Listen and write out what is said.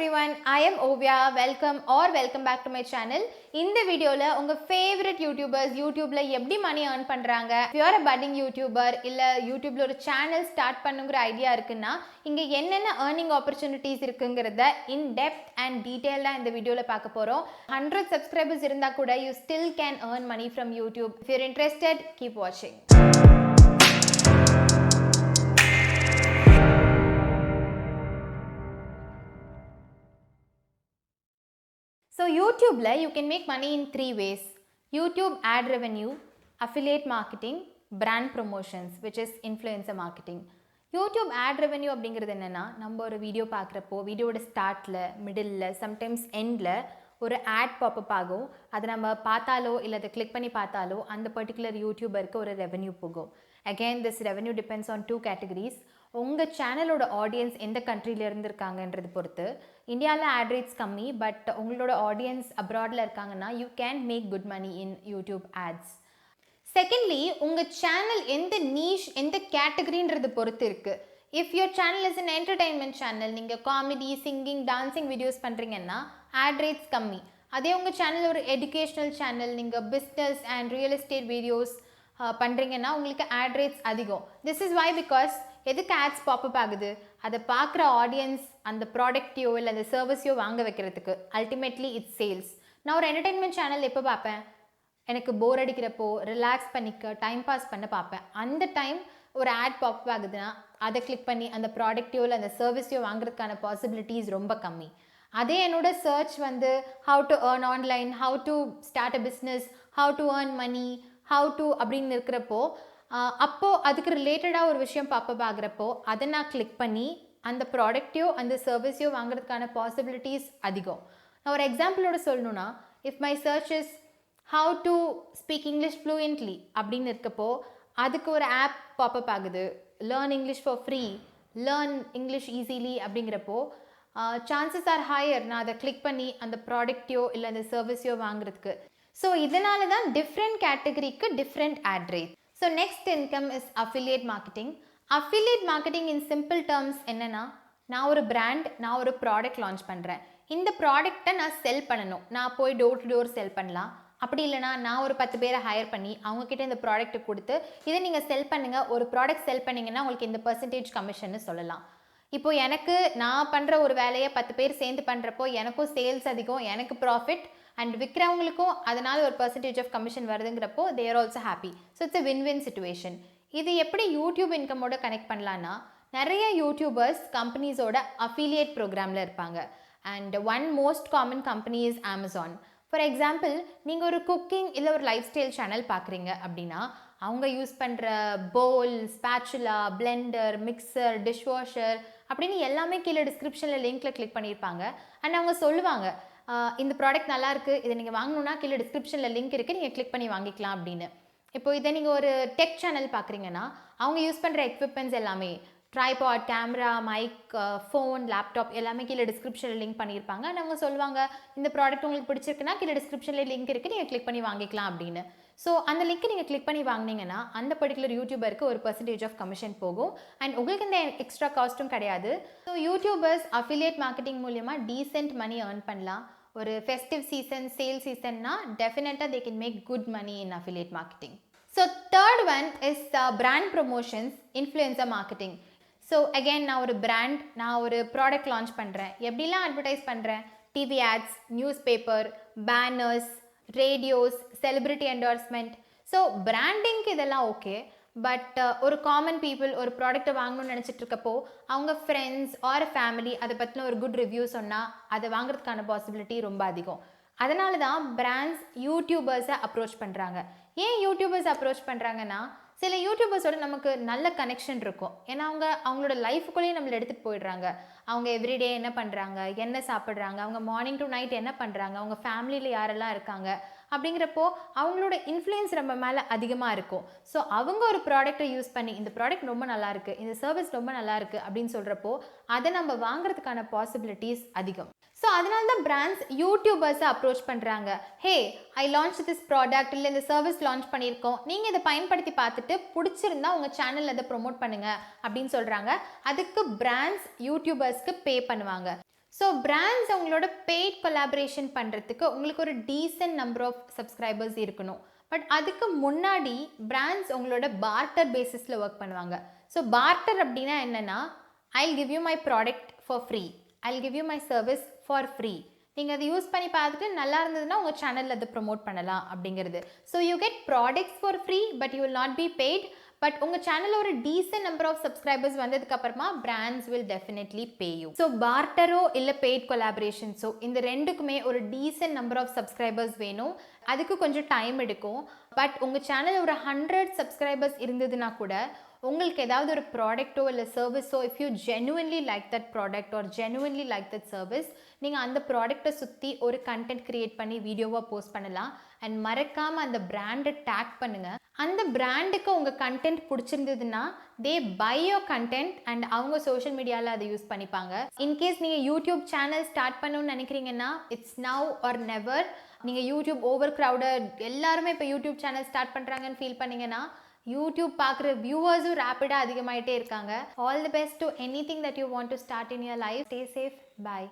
everyone, I am Oviya. Welcome back to my channel. இந்த வீடியோல உங்க favorite YouTubers YouTubeல எப்படி money earn பண்றாங்க? If you are a budding YouTuber இல்ல YouTubeல ஒரு channel start பண்ணுங்கிற ஐடியா இருக்குன்னா இங்க என்னென்ன earning opportunities இருக்குங்கிறத in depth and detailடா இந்த வீடியோல பார்க்க போறோம். 100 subscribers இருந்தா கூட you still can earn money from YouTube. If you're interested, keep watching. So YouTube you can make money in 3 ways. YouTube ad revenue, affiliate marketing, brand promotions, which is influencer marketing. YouTube ad revenue அப்படிங்கிறது என்னன்னா நம்ம ஒரு video பார்க்குறப்போ வீடியோட ஸ்டார்ட்ல மிடில்ல sometimes எண்டில் ஒரு add pop-up ஆகும். அதை நம்ம பார்த்தாலோ இல்லை அதை கிளிக் பண்ணி பார்த்தாலோ அந்த பர்டிகுலர் யூடியூபருக்கு ஒரு ரெவென்யூ போகும். Again this revenue depends on 2 categories. உங்கள் சேனலோட ஆடியன்ஸ் எந்த கண்ட்ரியில் இருந்திருக்காங்கன்றது பொறுத்து. இந்தியாவில் ஆட் ரேட்ஸ் கம்மி, பட் உங்களோட ஆடியன்ஸ் அப்ராடில் இருக்காங்கன்னா you can make good money in YouTube ads. Secondly, உங்கள் சேனல் எந்த நீஷ் எந்த கேட்டகரின்றது பொறுத்து இருக்குது. If your channel is an entertainment channel, நீங்கள் காமெடி சிங்கிங் டான்சிங் வீடியோஸ் பண்ணுறீங்கன்னா ஆட் ரேட்ஸ் கம்மி. அதே உங்கள் சேனல் ஒரு எஜுகேஷ்னல் சேனல், நீங்கள் business and real estate videos பண்ணுறீங்கன்னா உங்களுக்கு ஆட் ரேட்ஸ் அதிகம். திஸ் இஸ் வை பிகாஸ் எதுக்கு ஆட்ஸ் பாப்பப் ஆகுது? அதை பார்க்குற ஆடியன்ஸ் அந்த ப்ராடக்டையோ இல்லை அந்த சர்வீஸையோ வாங்க வைக்கிறதுக்கு. Ultimately it's sales. நான் ஒரு என்டர்டெயின்மெண்ட் சேனல் எப்போ பார்ப்பேன்? எனக்கு போர் அடிக்கிறப்போ ரிலாக்ஸ் பண்ணிக்க டைம் பாஸ் பண்ண பார்ப்பேன். அந்த டைம் ஒரு ஆட் பாப்பப் ஆகுதுன்னா அதை கிளிக் பண்ணி அந்த ப்ராடக்டையோ இல்லை அந்த சர்வீஸையோ வாங்குறதுக்கான பாசிபிலிட்டிஸ் ரொம்ப கம்மி. அதே என்னோட search how to earn online, how to start a business, how to earn money, how to அப்படின்னு இருக்கிறப்போ அப்போது அதுக்கு ரிலேட்டடாக ஒரு விஷயம் பாப்பப் ஆகிறப்போ அதை நான் கிளிக் பண்ணி அந்த ப்ராடக்டையோ அந்த சர்வீஸையோ வாங்குறதுக்கான பாசிபிலிட்டிஸ் அதிகம். நான் ஒரு எக்ஸாம்பிளோட சொல்லணுன்னா, if my search is how to speak English fluently அப்படின்னு இருக்கப்போ அதுக்கு ஒரு ஆப் பாப்பப் ஆகுது, learn English for free, learn English easily அப்படிங்கிறப்போ சான்சஸ் ஆர் ஹையர் நான் அதை கிளிக் பண்ணி அந்த ப்ராடக்டையோ இல்லை அந்த சர்வீஸையோ வாங்குறதுக்கு. ஸோ இதனால தான் டிஃப்ரெண்ட் கேட்டகரிக்கு different ad rate. So next income is affiliate marketing. Affiliate marketing in simple terms என்னென்னா, நான் ஒரு பிராண்ட், நான் ஒரு ப்ராடக்ட் லான்ச் பண்ணுறேன். இந்த ப்ராடக்டை நான் செல் பண்ணணும். நான் போய் டோர் டு டோர் செல் பண்ணலாம். அப்படி இல்லைனா நான் ஒரு 10 பேரை ஹையர் பண்ணி அவங்கக்கிட்ட இந்த ப்ராடக்ட்டை கொடுத்து இதை நீங்கள் செல் பண்ணுங்கள், ஒரு ப்ராடக்ட் செல் பண்ணிங்கன்னா உங்களுக்கு இந்த பர்சன்டேஜ் கமிஷன்னு சொல்லலாம். இப்போது எனக்கு நான் பண்ணுற ஒரு வேலையை 10 பேர் சேர்ந்து பண்ணுறப்போ எனக்கும் சேல்ஸ் அதிகம், எனக்கு ப்ராஃபிட், அண்ட் விற்கிறவங்களுக்கும் அதனால் ஒரு பர்சன்டேஜ் ஆஃப் கமிஷன் வருதுங்கிறப்போ they are also happy. So it's a win win situation. இது எப்படி யூடியூப் இன்கமோட கனெக்ட் பண்ணலான்னா, நிறைய யூடியூபர்ஸ் கம்பெனிஸோட அஃபிலியேட் ப்ரோக்ராமில் இருப்பாங்க. And one most common company is Amazon. For example, நீங்கள் ஒரு குக்கிங் இல்லை ஒரு லைஃப் ஸ்டைல் சேனல் பார்க்குறீங்க அப்படின்னா அவங்க யூஸ் பண்ணுற bowl, spatula, blender, mixer, dishwasher அப்படின்னு எல்லாமே கீழே டிஸ்கிரிப்ஷனில் லிங்க்கில் கிளிக் பண்ணியிருப்பாங்க. அண்ட் அவங்க சொல்லுவாங்க, இந்த ப்ராடக்ட் நல்லாயிருக்கு, இதை நீங்கள் வாங்கணுன்னா கீழே டிஸ்கிரிப்ஷனில் லிங்க் இருக்குது, நீங்கள் கிளிக் பண்ணி வாங்கிக்கலாம் அப்படின்னு. இப்போ இதை நீங்கள் ஒரு டெக் சேனல் பார்க்குறீங்கன்னா அவங்க யூஸ் பண்ணுற எக்யூப்மெண்ட்ஸ் எல்லாமே tripod, camera, mic, phone, laptop எல்லாமே கீழே டிஸ்கிரிப்ஷனில் லிங்க் பண்ணியிருப்பாங்க. அண்ட் அவங்க சொல்லுவாங்க, இந்த ப்ராடக்ட் உங்களுக்கு பிடிச்சிருக்குன்னா கீழே டிஸ்கிரிப்ஷனில் லிங்க் இருக்குது, நீங்கள் கிளிக் பண்ணி வாங்கிக்கலாம் அப்படின்னு. ஸோ அந்த லிங்க்கை நீங்கள் கிளிக் பண்ணி வாங்கினீங்கன்னா அந்த பர்டிகுலர் யூடியூபருக்கு ஒரு பர்சன்டேஜ் ஆஃப் கமிஷன் போகும். அண்ட் உங்களுக்கு இந்த எக்ஸ்ட்ரா காஸ்ட்டும் கிடையாது. ஸோ யூடியூபர்ஸ் அஃபிலியேட் மார்க்கெட்டிங் மூலியமாக டீசென்ட் மணி ஏர்ன் பண்ணலாம். ஒரு ஃபெஸ்டிவ் சீசன், சேல் சீசன்னா டெஃபினட்டாக they can make good money in affiliate marketing. So third one is brand promotions, influencer marketing. So again நான் ஒரு பிராண்ட், நான் ஒரு ப்ராடக்ட் லான்ச் பண்ணுறேன். எப்படிலாம் அட்வர்டைஸ் பண்ணுறேன்? TV ads, news paper, banners, radios, celebrity endorsement. So பிராண்டிங்க்கு இதெல்லாம் okay. But ஒரு காமன் பீப்புள் ஒரு ப்ராடக்ட்டை வாங்கணும்னு நினச்சிட்டு இருக்கப்போ அவங்க ஃப்ரெண்ட்ஸ் ஆர் ஃபேமிலி அதை பற்றின ஒரு குட் ரிவ்யூ சொன்னால் அதை வாங்குறதுக்கான பாசிபிலிட்டி ரொம்ப அதிகம். அதனால தான் பிராண்ட்ஸ் யூடியூபர்ஸை அப்ரோச் பண்ணுறாங்க. ஏன் யூடியூபர்ஸ் அப்ரோச் பண்ணுறாங்கன்னா, சில யூடியூபர்ஸோட நமக்கு நல்ல கனெக்ஷன் இருக்கும். ஏன்னா அவங்களோட லைஃபுக்குள்ளேயே நம்மளை எடுத்துகிட்டு போயிடுறாங்க. அவங்க எவ்ரிடே என்ன பண்ணுறாங்க, என்ன சாப்பிட்றாங்க, அவங்க மார்னிங் டு நைட் என்ன பண்ணுறாங்க, அவங்க ஃபேமிலியில் யாரெல்லாம் இருக்காங்க அப்படிங்கிறப்போ அவங்களோட இன்ஃப்ளூயன்ஸ் நம்ம மேலே அதிகமாக இருக்கும். ஸோ அவங்க ஒரு ப்ராடக்ட்டை யூஸ் பண்ணி இந்த ப்ராடக்ட் ரொம்ப நல்லாயிருக்கு, இந்த சர்வீஸ் ரொம்ப நல்லாயிருக்கு அப்படின்னு சொல்கிறப்போ அதை நம்ம வாங்குறதுக்கான பாசிபிலிட்டிஸ் அதிகம். ஸோ அதனால தான் பிராண்ட்ஸ் யூடியூபர்ஸை அப்ரோச் பண்ணுறாங்க. ஹே, ஐ லான்ச் திஸ் ப்ராடக்ட், இல்லை இந்த சர்வீஸ் லான்ச் பண்ணியிருக்கோம், நீங்கள் இதை பயன்படுத்தி பார்த்துட்டு பிடிச்சிருந்தா உங்கள் சேனலில் அதை ப்ரொமோட் பண்ணுங்கள் அப்படின்னு சொல்கிறாங்க. அதுக்கு பிராண்ட்ஸ் யூடியூபர்ஸ்க்கு பே பண்ணுவாங்க. ஸோ பிராண்ட்ஸ் அவங்களோட பெய்ட் கொலாபரேஷன் பண்ணுறதுக்கு உங்களுக்கு ஒரு டீசென்ட் நம்பர் ஆஃப் சப்ஸ்கிரைபர்ஸ் இருக்கணும். பட் அதுக்கு முன்னாடி பிராண்ட்ஸ் உங்களோட பார்ட்டர் பேசிஸில் ஒர்க் பண்ணுவாங்க. ஸோ பார்ட்டர் அப்படின்னா என்னென்னா, I'll give you my product for free, I'll give you my service for free. நீங்கள் அதை யூஸ் பண்ணி பார்த்துட்டு நல்லா இருந்ததுன்னா உங்கள் சேனலில் அதை ப்ரொமோட் பண்ணலாம் அப்படிங்கிறது. So you get products for free but you will not be paid. But உங்கள் சேனலில் ஒரு டீசென்ட் நம்பர் ஆஃப் சப்ஸ்கிரைபர்ஸ் வந்ததுக்கப்புறமா brands will definitely pay you. So பார்ட்டரோ இல்லை பெய்ட் கொலாபரேஷன்ஸோ இந்த ரெண்டுக்குமே ஒரு டீசென்ட் நம்பர் ஆஃப் சப்ஸ்கிரைபர்ஸ் வேணும். அதுக்கு கொஞ்சம் டைம் எடுக்கும். பட் உங்கள் சேனலில் ஒரு 100 சப்ஸ்கிரைபர்ஸ் இருந்ததுன்னா கூட உங்களுக்கு ஏதாவது ஒரு ப்ராடக்ட்டோ இல்லை சர்வீஸோ, if you genuinely like that product or genuinely like that service, நீங்கள் அந்த ப்ராடக்ட்டை சுற்றி ஒரு கண்டென்ட் க்ரியேட் பண்ணி வீடியோவாக போஸ்ட் பண்ணலாம். அண்ட் மறக்காமல் அந்த பிராண்டை டேக் பண்ணுங்கள். அந்த பிராண்டுக்கு உங்கள் கண்டென்ட் பிடிச்சிருந்ததுன்னா தே பை யோர் கண்டென்ட் அண்ட் அவங்க சோஷியல் மீடியாவில் அதை யூஸ் பண்ணிப்பாங்க. இன்கேஸ் நீங்கள் யூடியூப் சேனல் ஸ்டார்ட் பண்ணணும்னு நினைக்கிறீங்கன்னா இட்ஸ் நவ் ஆர் நெவர். நீங்கள் யூடியூப் ஓவர் க்ரௌடட், எல்லாருமே இப்போ யூடியூப் சேனல் ஸ்டார்ட் பண்ணுறாங்கன்னு ஃபீல் பண்ணிங்கன்னா யூடியூப் பார்க்குற வியூவர்ஸும் ரேப்பிடாக அதிகமாகிட்டே இருக்காங்க. All the best to anything that you want to start in your life. Stay safe. Bye.